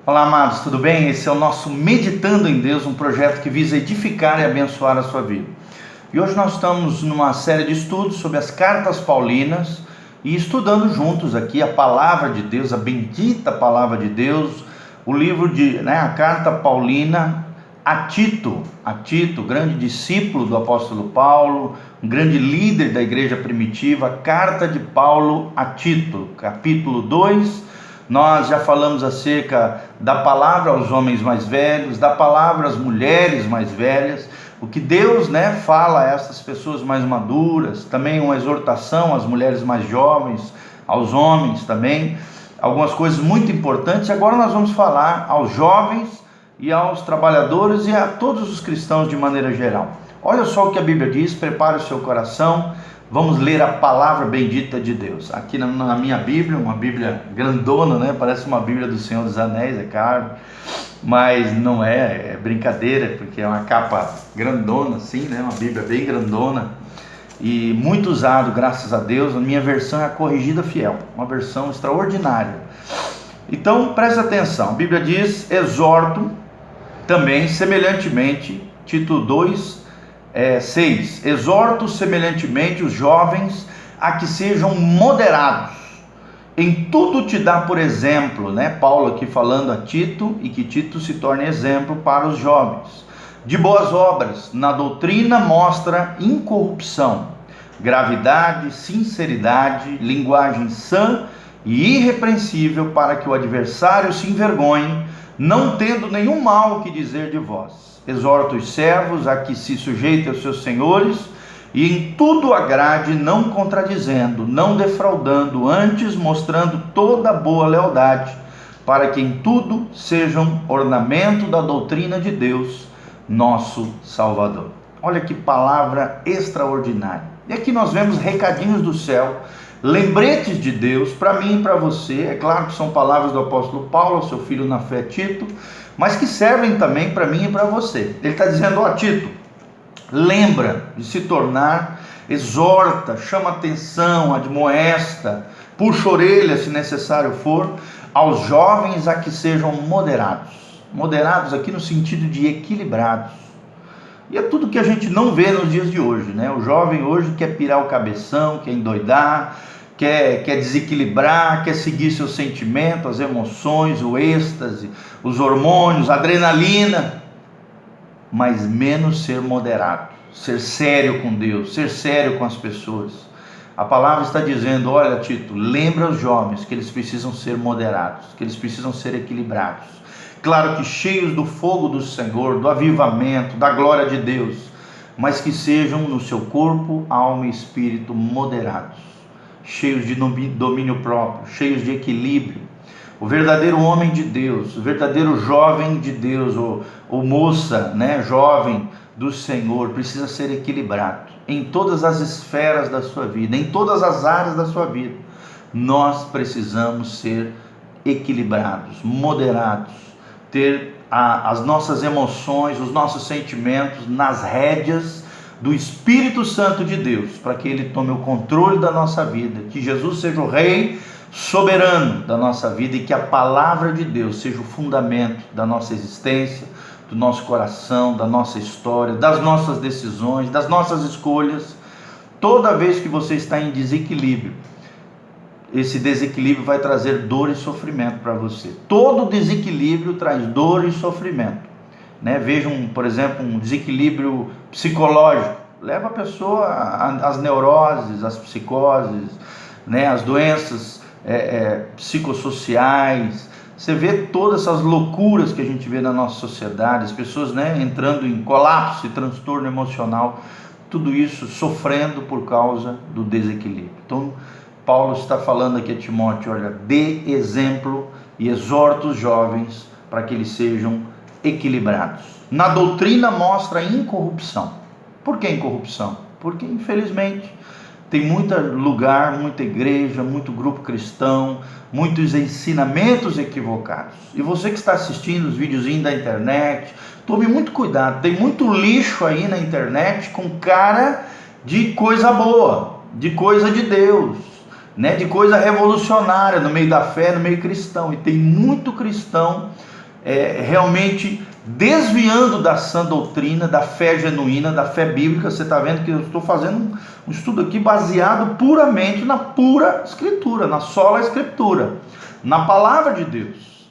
Olá, amados, tudo bem? Esse é o nosso Meditando em Deus, um projeto que visa edificar e abençoar a sua vida. E hoje nós estamos numa série de estudos sobre as cartas paulinas e estudando juntos aqui a palavra de Deus, a bendita palavra de Deus, o livro a carta paulina a Tito, grande discípulo do apóstolo Paulo, um grande líder da igreja primitiva. A carta de Paulo a Tito, capítulo 2. Nós já falamos acerca da palavra aos homens mais velhos, da palavra às mulheres mais velhas, o que Deus fala a essas pessoas mais maduras, também uma exortação às mulheres mais jovens, aos homens também, algumas coisas muito importantes. Agora nós vamos falar aos jovens e aos trabalhadores e a todos os cristãos de maneira geral. Olha só o que a Bíblia diz, prepare o seu coração. Vamos ler a palavra bendita de Deus. Aqui na minha Bíblia, uma Bíblia grandona, parece uma Bíblia do Senhor dos Anéis, é claro, mas não é brincadeira, porque é uma capa grandona assim, uma Bíblia bem grandona e muito usado, graças a Deus. A minha versão é a Corrigida Fiel, uma versão extraordinária. Então, presta atenção, a Bíblia diz: exorto também semelhantemente, Tito 2, 6, exorto semelhantemente os jovens a que sejam moderados, em tudo te dá por exemplo, Paulo aqui falando a Tito, e que Tito se torne exemplo para os jovens, de boas obras, na doutrina mostra incorrupção, gravidade, sinceridade, linguagem sã e irrepreensível, para que o adversário se envergonhe, não tendo nenhum mal que dizer de vós. Exorta os servos a que se sujeitem aos seus senhores, e em tudo agrade, não contradizendo, não defraudando, antes mostrando toda boa lealdade, para que em tudo sejam ornamento da doutrina de Deus, nosso Salvador. Olha que palavra extraordinária. E aqui nós vemos recadinhos do céu, lembretes de Deus para mim e para você. É claro que são palavras do apóstolo Paulo, seu filho na fé Tito, mas que servem também para mim e para você. Ele está dizendo: Tito, lembra de se tornar, exorta, chama atenção, admoesta, puxa a orelha se necessário for, aos jovens a que sejam moderados aqui no sentido de equilibrados. E é tudo que a gente não vê nos dias de hoje, O jovem hoje quer pirar o cabeção, quer endoidar, quer desequilibrar, quer seguir seus sentimentos, as emoções, o êxtase, os hormônios, a adrenalina, mas menos ser moderado, ser sério com Deus, ser sério com as pessoas. A palavra está dizendo: olha, Tito, lembra os jovens que eles precisam ser moderados, que eles precisam ser equilibrados. Claro que cheios do fogo do Senhor, do avivamento, da glória de Deus, mas que sejam no seu corpo, alma e espírito moderados, cheios de domínio próprio, cheios de equilíbrio. O verdadeiro homem de Deus, o verdadeiro jovem de Deus, ou moça, jovem do Senhor, precisa ser equilibrado em todas as esferas da sua vida, em todas as áreas da sua vida. Nós precisamos ser equilibrados, moderados, ter as nossas emoções, os nossos sentimentos nas rédeas do Espírito Santo de Deus, para que Ele tome o controle da nossa vida, que Jesus seja o Rei soberano da nossa vida, e que a palavra de Deus seja o fundamento da nossa existência, do nosso coração, da nossa história, das nossas decisões, das nossas escolhas. Toda vez que você está em desequilíbrio, esse desequilíbrio vai trazer dor e sofrimento para você. Todo desequilíbrio traz dor e sofrimento. Vejam, por exemplo, um desequilíbrio psicológico, leva a pessoa às neuroses, às psicoses, as doenças psicossociais. Você vê todas essas loucuras que a gente vê na nossa sociedade, as pessoas entrando em colapso e transtorno emocional, tudo isso sofrendo por causa do desequilíbrio. Então, Paulo está falando aqui a Timóteo: olha, dê exemplo e exorta os jovens para que eles sejam equilibrados. Na doutrina mostra incorrupção. Por que incorrupção? Porque, infelizmente, tem muito lugar, muita igreja, muito grupo cristão, muitos ensinamentos equivocados. E você que está assistindo os videozinhos da internet, tome muito cuidado. Tem muito lixo aí na internet com cara de coisa boa, de coisa de Deus, né, de coisa revolucionária no meio da fé, no meio cristão. E tem muito cristão realmente desviando da sã doutrina, da fé genuína, da fé bíblica. Você está vendo que eu estou fazendo um estudo aqui baseado puramente na pura escritura, na sola escritura, na palavra de Deus.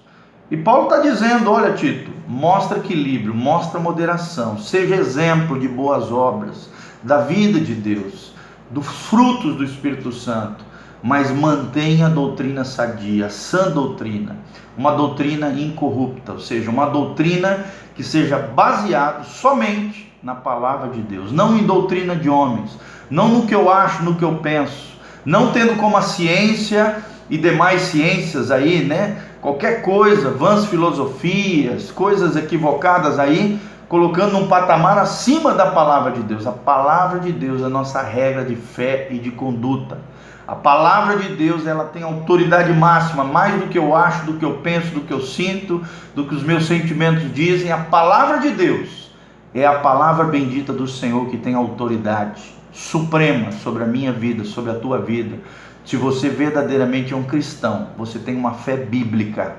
E Paulo está dizendo: olha, Tito, mostra equilíbrio, mostra moderação, seja exemplo de boas obras, da vida de Deus, dos frutos do Espírito Santo, mas mantenha a doutrina sadia, a sã doutrina, uma doutrina incorrupta, ou seja, uma doutrina que seja baseada somente na palavra de Deus, não em doutrina de homens, não no que eu acho, no que eu penso, não tendo como a ciência e demais ciências aí, né, qualquer coisa, vãs filosofias, coisas equivocadas aí, colocando um patamar acima da palavra de Deus. A palavra de Deus é a nossa regra de fé e de conduta. A palavra de Deus, ela tem autoridade máxima, mais do que eu acho, do que eu penso, do que eu sinto, do que os meus sentimentos dizem. A palavra de Deus é a palavra bendita do Senhor que tem autoridade suprema sobre a minha vida, sobre a tua vida. Se você verdadeiramente é um cristão, você tem uma fé bíblica,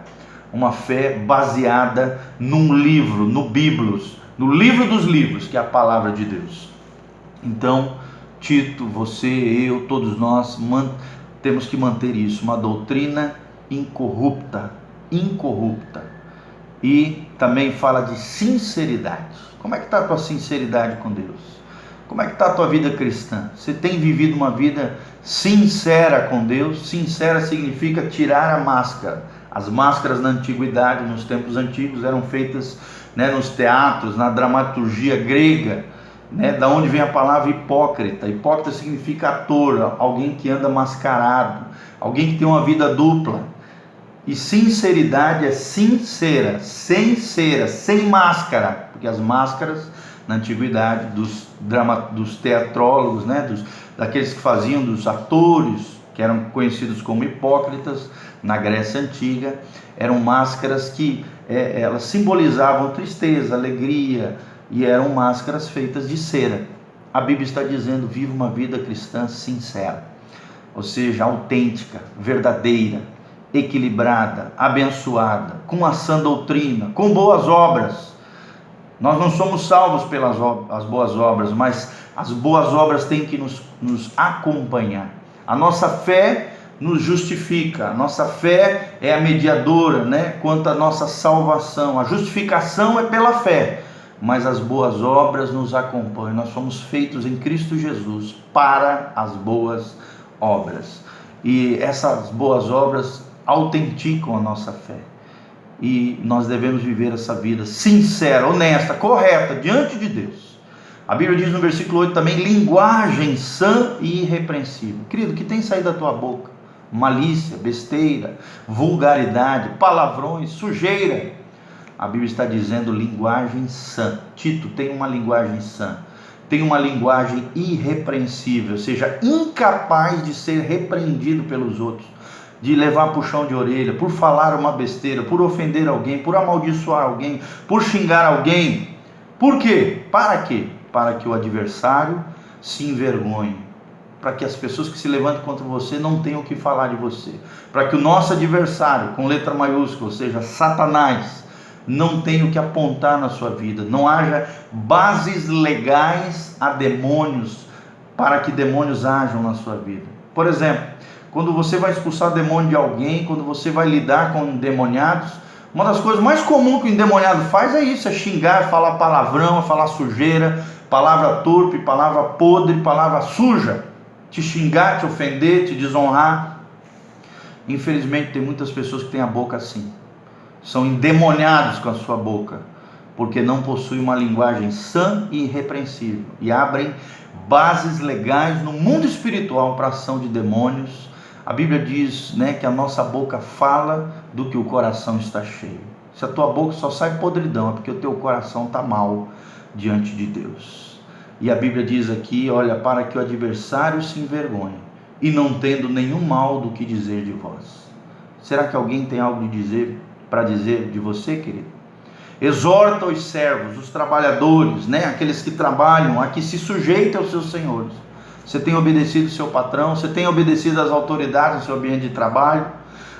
uma fé baseada num livro, no Biblos, no livro dos livros, que é a palavra de Deus. Então, Tito, você, eu, todos nós temos que manter isso, uma doutrina incorrupta. E também fala de sinceridade. Como é que está a tua sinceridade com Deus? Como é que está a tua vida cristã? Você tem vivido uma vida sincera com Deus? Sincera significa tirar a máscara. As máscaras na antiguidade, nos tempos antigos, eram feitas, né, nos teatros, na dramaturgia grega, né, da onde vem a palavra hipócrita. Hipócrita significa ator, alguém que anda mascarado, alguém que tem uma vida dupla. E sinceridade é sincera, sem cera, sem máscara, porque as máscaras na antiguidade dos teatrólogos, né, daqueles que faziam, dos atores, que eram conhecidos como hipócritas na Grécia Antiga, eram máscaras que elas simbolizavam tristeza, alegria, e eram máscaras feitas de cera. A Bíblia está dizendo: viva uma vida cristã sincera, ou seja, autêntica, verdadeira, equilibrada, abençoada, com a sã doutrina, com boas obras. Nós não somos salvos pelas as boas obras, mas as boas obras têm que nos acompanhar. A nossa fé nos justifica, a nossa fé é a mediadora, né, quanto à nossa salvação. A justificação é pela fé, mas as boas obras nos acompanham. Nós fomos feitos em Cristo Jesus para as boas obras. E essas boas obras autenticam a nossa fé. E nós devemos viver essa vida sincera, honesta, correta, diante de Deus. A Bíblia diz no versículo 8 também: linguagem sã e irrepreensível. Querido, que tem saído da tua boca? Malícia, besteira, vulgaridade, palavrões, sujeira. A Bíblia está dizendo linguagem sã. Tito, tem uma linguagem sã. Tem uma linguagem irrepreensível, ou seja, incapaz de ser repreendido pelos outros, de levar puxão de orelha, por falar uma besteira, por ofender alguém, por amaldiçoar alguém, por xingar alguém. Por quê? Para quê? Para que o adversário se envergonhe, para que as pessoas que se levantam contra você não tenham o que falar de você, para que o nosso adversário, com letra maiúscula, ou seja, Satanás, não tenha o que apontar na sua vida, não haja bases legais a demônios, para que demônios ajam na sua vida. Por exemplo, quando você vai expulsar demônio de alguém, quando você vai lidar com endemoniados, uma das coisas mais comuns que o endemoniado faz é isso, é xingar, falar palavrão, falar sujeira, palavra torpe, palavra podre, palavra suja, te xingar, te ofender, te desonrar. Infelizmente tem muitas pessoas que têm a boca assim, são endemoniados com a sua boca, porque não possuem uma linguagem sã e irrepreensível, e abrem bases legais no mundo espiritual para a ação de demônios. A Bíblia diz, né, que a nossa boca fala do que o coração está cheio. Se a tua boca só sai podridão, é porque o teu coração está mal diante de Deus. E a Bíblia diz aqui, olha, para que o adversário se envergonhe, e não tendo nenhum mal do que dizer de vós. Será que alguém tem algo para dizer de você, querido? Exorta os servos, os trabalhadores, né, aqueles que trabalham, a que se sujeitem aos seus senhores, Você tem obedecido o seu patrão? Você tem obedecido às autoridades no seu ambiente de trabalho?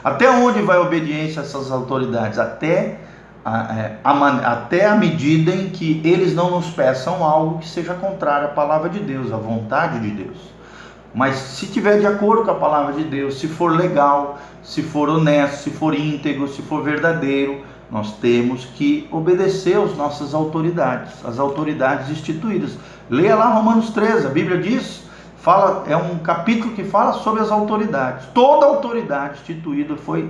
Até onde vai a obediência a essas autoridades? Até a medida em que eles não nos peçam algo que seja contrário à palavra de Deus, à vontade de Deus. Mas se tiver de acordo com a palavra de Deus, se for legal, se for honesto, se for íntegro, se for verdadeiro, nós temos que obedecer às nossas autoridades, as autoridades instituídas. Leia lá Romanos 13, a Bíblia diz, é um capítulo que fala sobre as autoridades. Toda autoridade instituída foi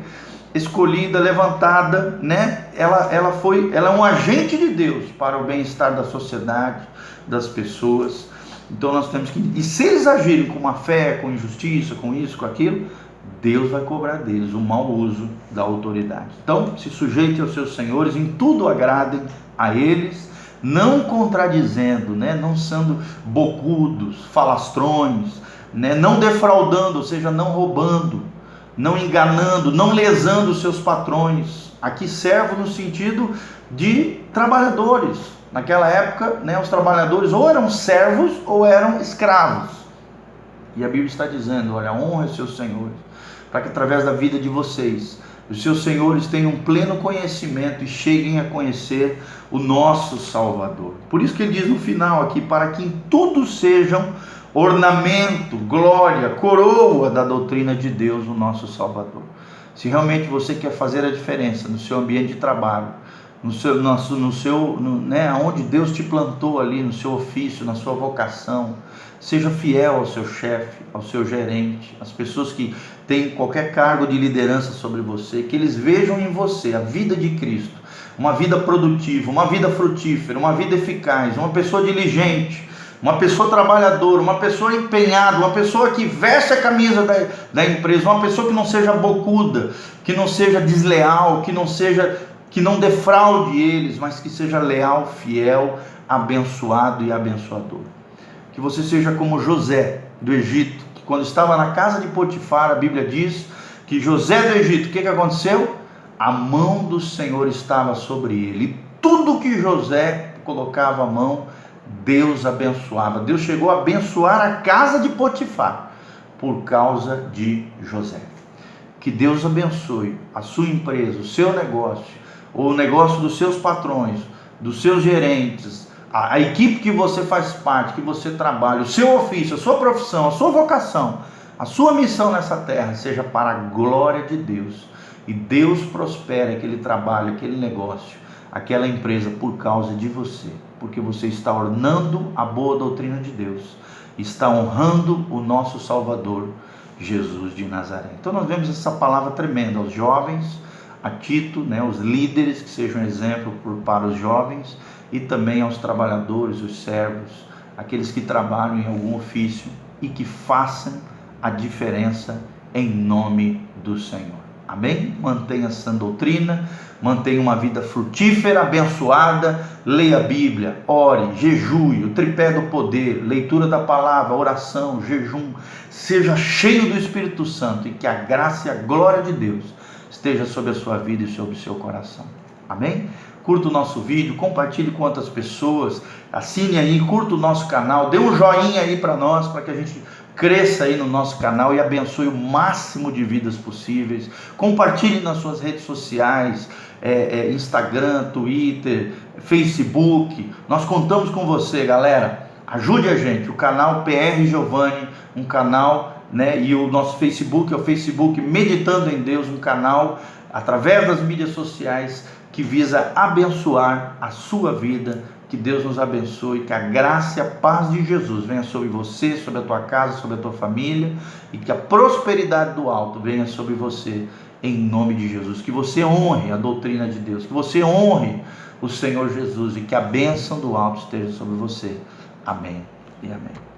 escolhida, levantada, né? Ela é um agente de Deus para o bem-estar da sociedade, das pessoas. Então nós temos que, e se eles agirem com má fé, com injustiça, com isso, com aquilo, Deus vai cobrar deles o mau uso da autoridade. Então se sujeitem aos seus senhores, em tudo agradem a eles, não contradizendo, né? Não sendo bocudos, falastrões, né? Não defraudando, ou seja, não roubando, não enganando, não lesando os seus patrões. Aqui servo no sentido de trabalhadores. Naquela época, né, os trabalhadores ou eram servos ou eram escravos. E a Bíblia está dizendo, olha, honre os seus senhores, para que através da vida de vocês, os seus senhores tenham pleno conhecimento e cheguem a conhecer o nosso Salvador. Por isso que ele diz no final aqui, para que em tudo sejam ornamento, glória, coroa da doutrina de Deus, o nosso Salvador. Se realmente você quer fazer a diferença no seu ambiente de trabalho, onde Deus te plantou ali, no seu ofício, na sua vocação, seja fiel ao seu chefe, ao seu gerente, às pessoas que têm qualquer cargo de liderança sobre você, que eles vejam em você a vida de Cristo, uma vida produtiva, uma vida frutífera, uma vida eficaz, uma pessoa diligente, uma pessoa trabalhadora, uma pessoa empenhada, uma pessoa que veste a camisa da empresa, uma pessoa que não seja bocuda, que não seja desleal, que não defraude eles, mas que seja leal, fiel, abençoado e abençoador. Que você seja como José do Egito, que quando estava na casa de Potifar, a Bíblia diz que José do Egito, o que aconteceu? A mão do Senhor estava sobre ele, e tudo que José colocava a mão, Deus abençoava. Deus chegou a abençoar a casa de Potifar por causa de José. Que Deus abençoe a sua empresa, o seu negócio, o negócio dos seus patrões, dos seus gerentes, a equipe que você faz parte, que você trabalha, o seu ofício, a sua profissão, a sua vocação, a sua missão nessa terra, seja para a glória de Deus. E Deus prospere aquele trabalho, aquele negócio, aquela empresa por causa de você, porque você está ornando a boa doutrina de Deus, está honrando o nosso Salvador, Jesus de Nazaré. Então nós vemos essa palavra tremenda aos jovens, a Tito, né, os líderes que sejam exemplo para os jovens, e também aos trabalhadores, os servos, aqueles que trabalham em algum ofício e que façam a diferença em nome do Senhor. Amém? Mantenha a sã doutrina, mantenha uma vida frutífera, abençoada, leia a Bíblia, ore, jejue, o tripé do poder, leitura da palavra, oração, jejum, seja cheio do Espírito Santo e que a graça e a glória de Deus esteja sobre a sua vida e sobre o seu coração. Amém? Curta o nosso vídeo, compartilhe com outras pessoas, assine aí, curta o nosso canal, dê um joinha aí para nós, para que a gente cresça aí no nosso canal e abençoe o máximo de vidas possíveis. Compartilhe nas suas redes sociais, Instagram, Twitter, Facebook. Nós contamos com você, galera. Ajude a gente, o canal PR Giovanni, um canal, né, e o nosso Facebook é o Facebook Meditando em Deus, um canal através das mídias sociais que visa abençoar a sua vida. Que Deus nos abençoe, que a graça e a paz de Jesus venha sobre você, sobre a tua casa, sobre a tua família, e que a prosperidade do alto venha sobre você, em nome de Jesus. Que você honre a doutrina de Deus, que você honre o Senhor Jesus, e que a bênção do alto esteja sobre você. Amém e amém.